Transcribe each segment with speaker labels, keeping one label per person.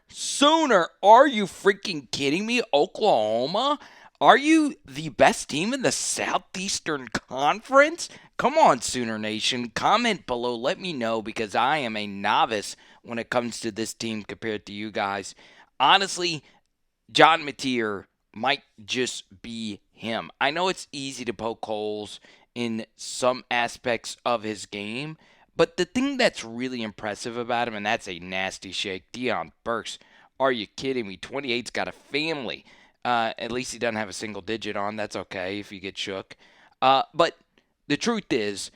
Speaker 1: Sooner. Are you freaking kidding me? Oklahoma? Are you the best team in the Southeastern Conference? Come on, Sooner Nation. Comment below. Let me know because I am a novice when it comes to this team compared to you guys. Honestly, John Mateer might just be him. I know it's easy to poke holes in some aspects of his game, but the thing that's really impressive about him, and that's a nasty shake, Deion Burnks. Are you kidding me? 28's got a family. At least he doesn't have a single digit on. That's okay if you get shook. But the truth is,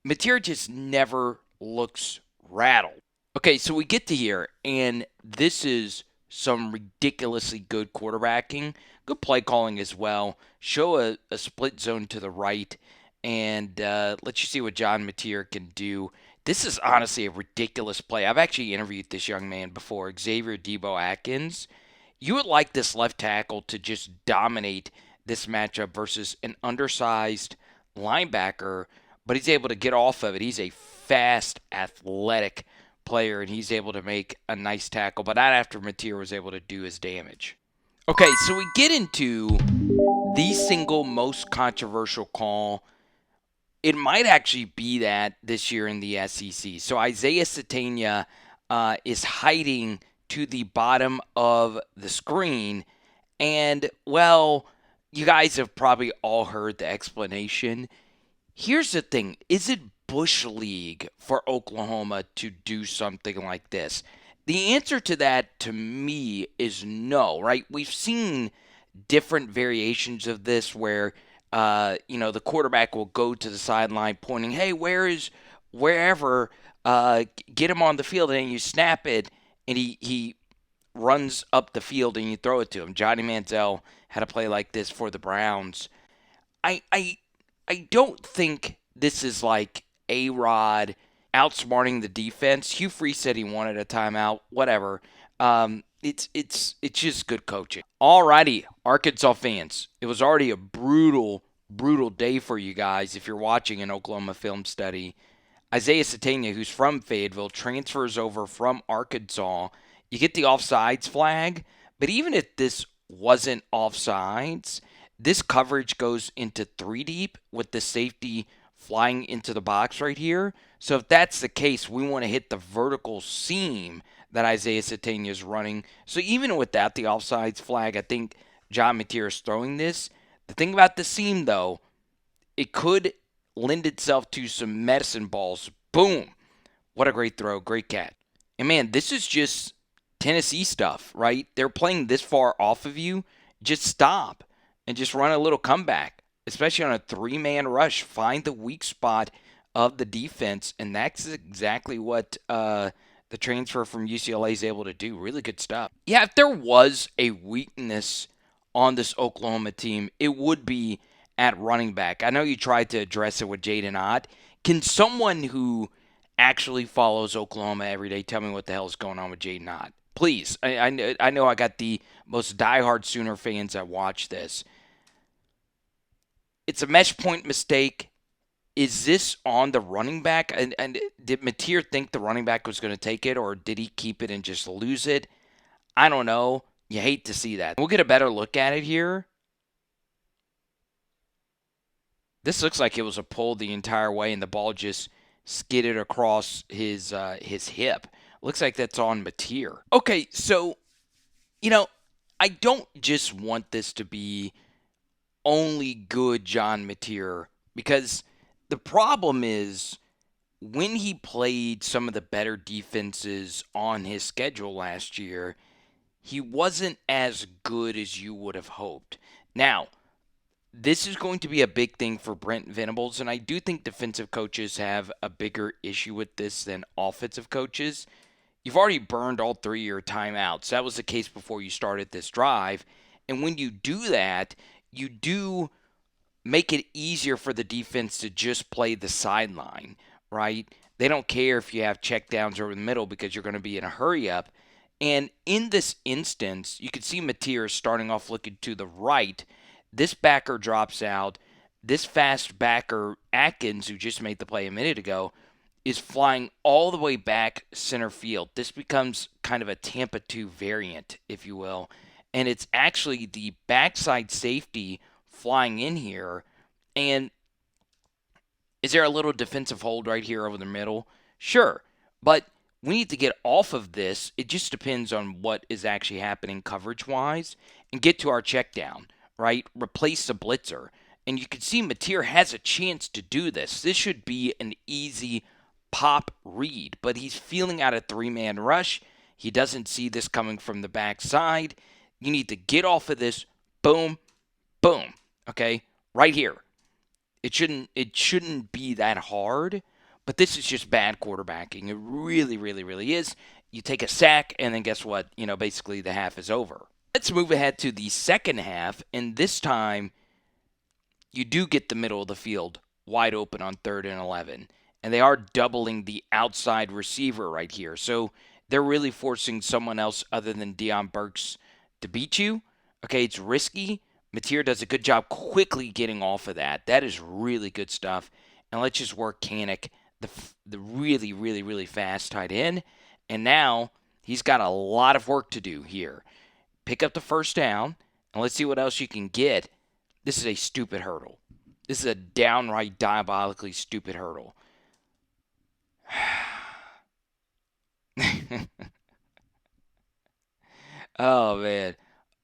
Speaker 1: Mateer just never looks rattled. Okay, so we get to here, and this is some ridiculously good quarterbacking, good play calling as well. Show a split zone to the right, and let you see what John Mateer can do. This is honestly a ridiculous play. I've actually interviewed this young man before, Xavier Debo Atkins. You would like this left tackle to just dominate this matchup versus an undersized linebacker, but he's able to get off of it. He's a fast, athletic player, and he's able to make a nice tackle, but not after Mateer was able to do his damage. Okay, so we get into the single most controversial call. It might actually be that this year in the SEC. So Isaiah Sategna is hiding to the bottom of the screen, and, well, you guys have probably all heard the explanation. Here's the thing. Is it Bush League for Oklahoma to do something like this? The answer to that, to me, is no, right? We've seen different variations of this where, the quarterback will go to the sideline pointing, hey, wherever, get him on the field, and then you snap it, and he runs up the field and you throw it to him. Johnny Manziel had a play like this for the Browns. I don't think this is like A-Rod outsmarting the defense. Hugh Freeze said he wanted a timeout. Whatever. It's just good coaching. Alrighty, Arkansas fans. It was already a brutal day for you guys if you're watching an Oklahoma film study. Isaiah Sategna, who's from Fayetteville, transfers over from Arkansas. You get the offsides flag, but even if this wasn't offsides, this coverage goes into 3 deep with the safety flying into the box right here. So if that's the case, we want to hit the vertical seam that Isaiah Sategna is running. So even without the offsides flag, I think John Mateer is throwing this. The thing about the seam, though, it could lend itself to some medicine balls. Boom. What a great throw. Great catch. And, man, this is just Tennessee stuff, right? They're playing this far off of you. Just stop and just run a little comeback, especially on a 3-man rush. Find the weak spot of the defense, and that's exactly what the transfer from UCLA is able to do. Really good stuff. Yeah, if there was a weakness on this Oklahoma team, it would be at running back. I know you tried to address it with Jaden Ott. Can someone who actually follows Oklahoma every day tell me what the hell is going on with Jaden Ott? Please. I know I got the most diehard Sooner fans that watch this. It's a mesh point mistake. Is this on the running back? And did Mateer think the running back was going to take it, or did he keep it and just lose it? I don't know. You hate to see that. We'll get a better look at it here. This looks like it was a pull the entire way, and the ball just skidded across his hip. Looks like that's on Mateer. Okay, so, I don't just want this to be only good John Mateer, because the problem is when he played some of the better defenses on his schedule last year, he wasn't as good as you would have hoped. Now, this is going to be a big thing for Brent Venables, and I do think defensive coaches have a bigger issue with this than offensive coaches. You've already burned all 3 of your timeouts. That was the case before you started this drive. And when you do that, you do make it easier for the defense to just play the sideline, right? They don't care if you have checkdowns over the middle because you're going to be in a hurry up. And in this instance, you can see Mateer starting off looking to the right. This backer drops out. This fast backer, Atkins, who just made the play a minute ago, is flying all the way back center field. This becomes kind of a Tampa 2 variant, if you will. And it's actually the backside safety flying in here. And is there a little defensive hold right here over the middle? Sure. But we need to get off of this. It just depends on what is actually happening coverage-wise and get to our check down, right? Replace the blitzer. And you can see Mateer has a chance to do this. This should be an easy pop read, but he's feeling out a three-man rush. He doesn't see this coming from the backside. You need to get off of this. Boom, boom. Okay, right here. It shouldn't be that hard, but this is just bad quarterbacking. It really, really, really is. You take a sack, and then guess what? Basically the half is over. Let's move ahead to the second half, and this time you do get the middle of the field wide open on 3rd and 11, and they are doubling the outside receiver right here. So they're really forcing someone else other than Deion Burnks to beat you. Okay, it's risky. Mateer does a good job quickly getting off of that. That is really good stuff. And let's just work Kanek, the really, really, really fast tight end. And now he's got a lot of work to do here. Pick up the first down, and let's see what else you can get. This is a stupid hurdle. This is a downright diabolically stupid hurdle. Oh, man.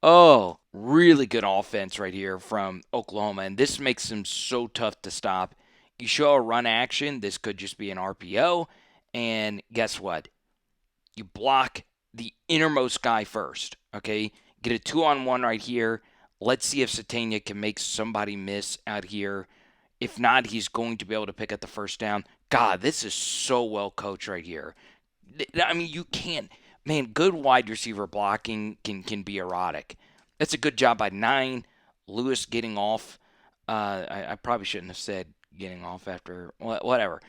Speaker 1: Oh, really good offense right here from Oklahoma, and this makes them so tough to stop. You show a run action, this could just be an RPO, and guess what? You block the innermost guy first, okay? Get a 2-on-1 right here. Let's see if Sategna can make somebody miss out here. If not, he's going to be able to pick up the first down. God, this is so well coached right here. I mean, you can't. Man, good wide receiver blocking can be erotic. That's a good job by 9. Lewis getting off. I probably shouldn't have said getting off after. Whatever.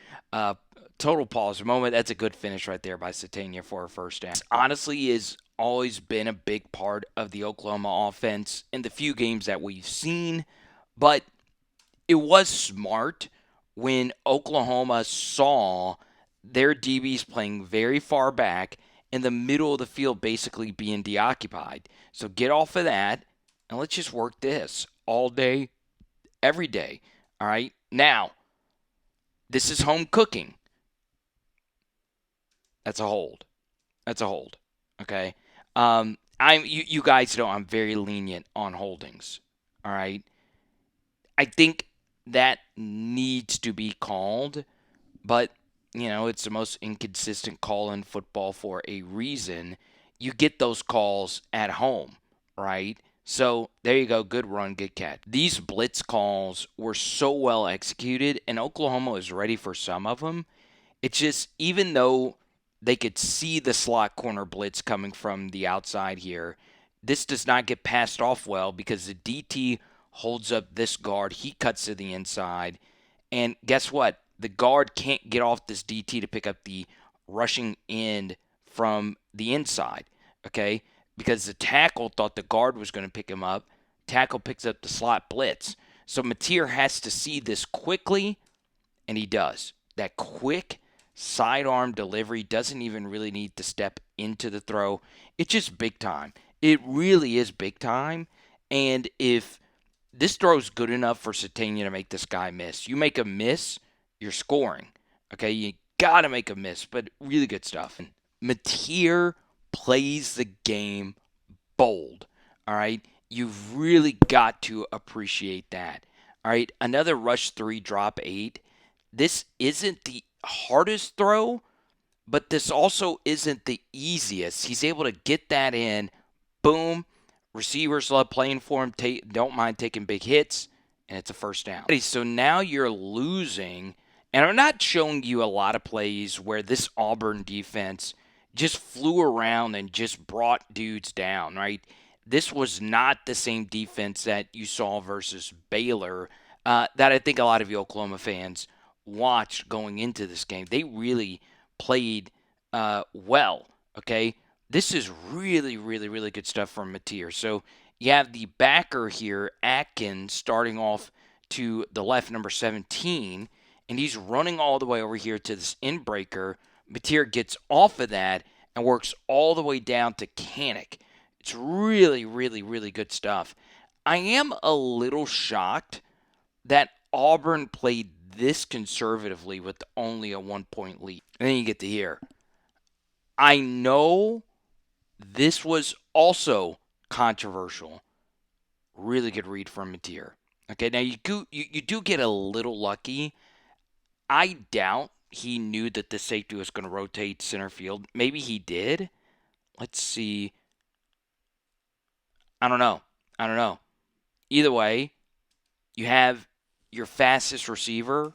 Speaker 1: Total pause moment. That's a good finish right there by Sategna for a first down. This honestly has always been a big part of the Oklahoma offense in the few games that we've seen. But it was smart when Oklahoma saw their DBs playing very far back in the middle of the field basically being deoccupied. So get off of that, and let's just work this all day, every day. All right? Now, this is home cooking. That's a hold. That's a hold. Okay? You guys know I'm very lenient on holdings. All right? I think that needs to be called, but it's the most inconsistent call in football for a reason. You get those calls at home, right? So there you go. Good run, good catch. These blitz calls were so well executed, and Oklahoma was ready for some of them. It's just, even though they could see the slot corner blitz coming from the outside here, this does not get passed off well because the DT holds up this guard. He cuts to the inside. And guess what? The guard can't get off this DT to pick up the rushing end from the inside, okay? Because the tackle thought the guard was going to pick him up. Tackle picks up the slot blitz. So Mateer has to see this quickly, and he does. That quick sidearm delivery, doesn't even really need to step into the throw. It's just big time. It really is big time. And if this throw is good enough for Sategna to make this guy miss, you make a miss, you're scoring. Okay, you got to make a miss, but really good stuff. And Mateer plays the game bold. All right, you've really got to appreciate that. All right, another rush 3, drop 8. This isn't the hardest throw, but this also isn't the easiest. He's able to get that in. Boom. Receivers love playing for him. Don't mind taking big hits, and it's a first down. So now you're losing, and I'm not showing you a lot of plays where this Auburn defense just flew around and just brought dudes down, right? This was not the same defense that you saw versus Baylor that I think a lot of you Oklahoma fans watched going into this game. They really played well, okay? This is really, really, really good stuff from Mateer. So you have the backer here, Atkins, starting off to the left, number 17. and he's running all the way over here to this in-breaker. Mateer gets off of that and works all the way down to Kanek. It's really, really, really good stuff. I am a little shocked that Auburn played this conservatively with only a 1-point lead. And then you get to here. I know this was also controversial. Really good read from Mateer. Okay, now you do get a little lucky. I doubt he knew that the safety was going to rotate center field. Maybe he did. Let's see. I don't know. Either way, you have your fastest receiver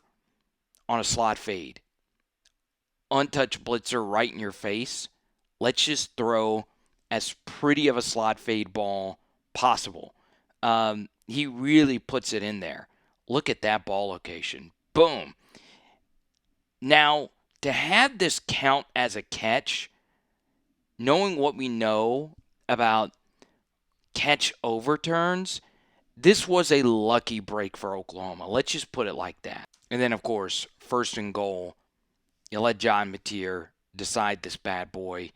Speaker 1: on a slot fade. Untouched blitzer right in your face. Let's just throw as pretty of a slot fade ball possible. He really puts it in there. Look at that ball location. Boom. Now, to have this count as a catch, knowing what we know about catch overturns, this was a lucky break for Oklahoma. Let's just put it like that. And then, of course, first and goal, you let John Mateer decide this bad boy.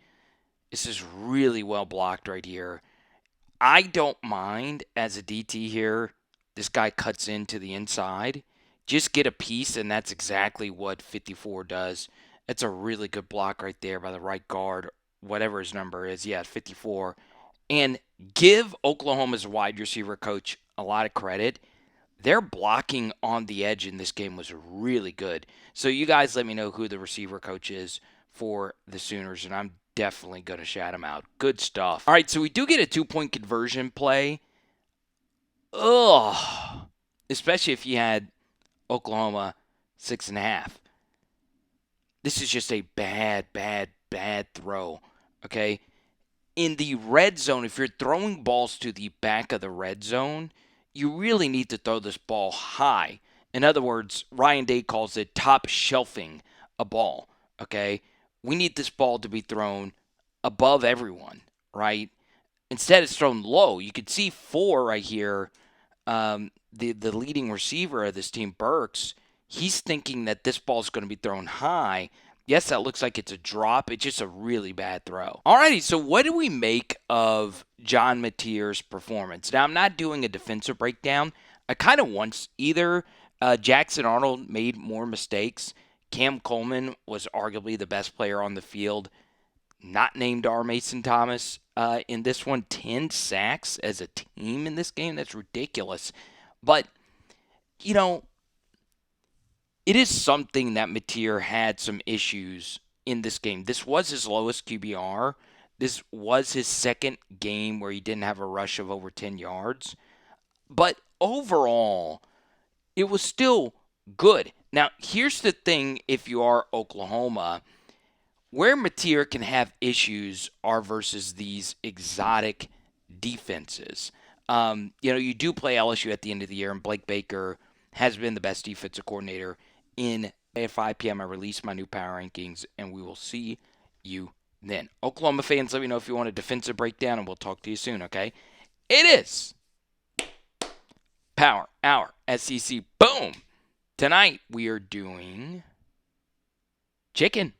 Speaker 1: This is really well blocked right here. I don't mind as a DT here. This guy cuts into the inside. Just get a piece, and that's exactly what 54 does. It's a really good block right there by the right guard, whatever his number is. Yeah, 54. And give Oklahoma's wide receiver coach a lot of credit. Their blocking on the edge in this game was really good. So you guys let me know who the receiver coach is for the Sooners, and I'm definitely going to shout him out. Good stuff. All right, so we do get a 2-point conversion play. Ugh. Especially if you had Oklahoma 6.5. This is just a bad throw. Okay? In the red zone, if you're throwing balls to the back of the red zone, you really need to throw this ball high. In other words, Ryan Day calls it top shelving a ball. Okay? We need this ball to be thrown above everyone, right? Instead, it's thrown low. You could see 4 right here. The leading receiver of this team, Burks, he's thinking that this ball is going to be thrown high. Yes, that looks like it's a drop. It's just a really bad throw. Alrighty, so what do we make of John Mateer's performance? Now, I'm not doing a defensive breakdown. I kind of want either. Jackson Arnold made more mistakes. Cam Coleman was arguably the best player on the field. Not named R. Mason Thomas in this one. 10 sacks as a team in this game. That's ridiculous. But, you know, it is something that Mateer had some issues in this game. This was his lowest QBR. This was his second game where he didn't have a rush of over 10 yards. But overall, it was still good. Now, here's the thing if you are Oklahoma. Where Mateer can have issues are versus these exotic defenses. You do play LSU at the end of the year, and Blake Baker has been the best defensive coordinator at 5 p.m. I release my new power rankings, and we will see you then. Oklahoma fans, let me know if you want a defensive breakdown, and we'll talk to you soon, okay? It is Power Hour SEC. Boom! Tonight we are doing chicken.